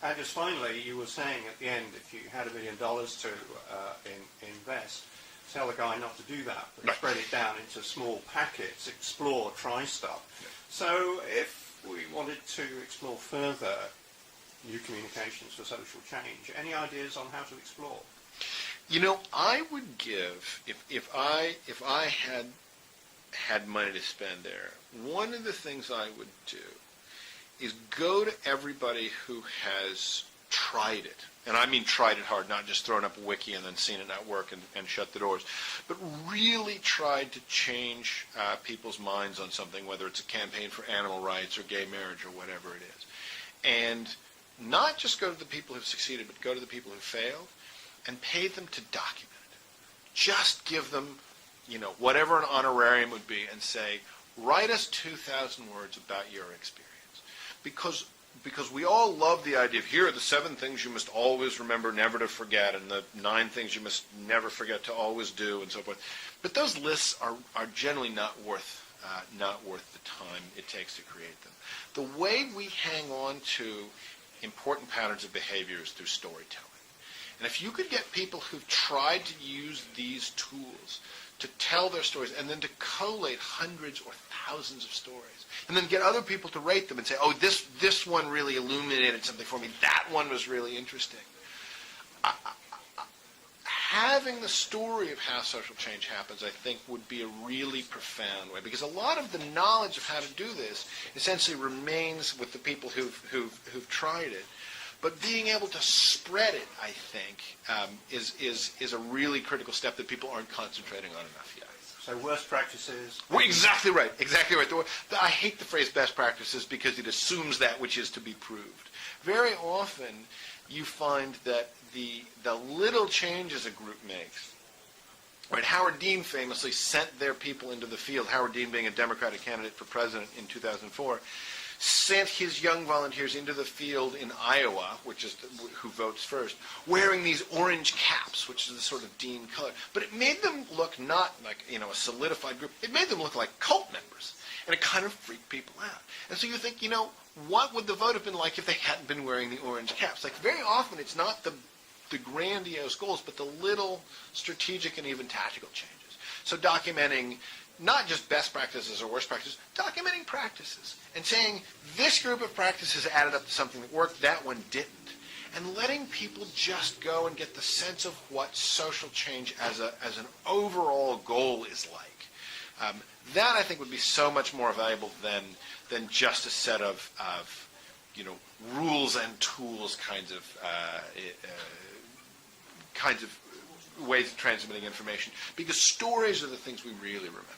And just finally, you were saying at the end, if you had $1 million to invest, tell the guy not to do that, but right. spread it down into small packets, explore, try stuff. Yeah. So if we wanted to explore further new communications for social change, any ideas on how to explore? You know, I would give, if I had money to spend there, one of the things I would do is go to everybody who has tried it. And I mean tried it hard, not just thrown up a wiki and then seen it not work and shut the doors, but really tried to change people's minds on something, whether it's a campaign for animal rights or gay marriage or whatever it is. And not just go to the people who've succeeded, but go to the people who failed and pay them to document it. Just give them, whatever an honorarium would be and say, write us 2,000 words about your experience. Because we all love the idea of here are the 7 things you must always remember never to forget and the 9 things you must never forget to always do and so forth. But those lists are generally not worth the time it takes to create them. The way we hang on to important patterns of behavior is through storytelling. And if you could get people who've tried to use these tools to tell their stories and then to collate hundreds or thousands of stories, and then get other people to rate them and say, oh, this one really illuminated something for me, that one was really interesting. Having the story of how social change happens, I think, would be a really profound way, because a lot of the knowledge of how to do this essentially remains with the people who've tried it. But being able to spread it, I think, is a really critical step that people aren't concentrating on enough yet. So worst practices. Well, exactly right. Exactly right. I hate the phrase best practices because it assumes that which is to be proved. Very often, you find that the little changes a group makes. Right. Howard Dean famously sent their people into the field. Howard Dean, being a Democratic candidate for president in 2004. Sent his young volunteers into the field in Iowa, which is who votes first, wearing these orange caps, which is the sort of Dean color. But it made them look not like a solidified group. It made them look like cult members, and it kind of freaked people out. And so you think, what would the vote have been like if they hadn't been wearing the orange caps? Like very often, it's not the grandiose goals, but the little strategic and even tactical changes. So documenting not just best practices or worst practices, documenting practices and saying this group of practices added up to something that worked, that one didn't. And letting people just go and get the sense of what social change as an overall goal is like. That, I think, would be so much more valuable than just a set of rules and tools kinds of ways of transmitting information, because stories are the things we really remember.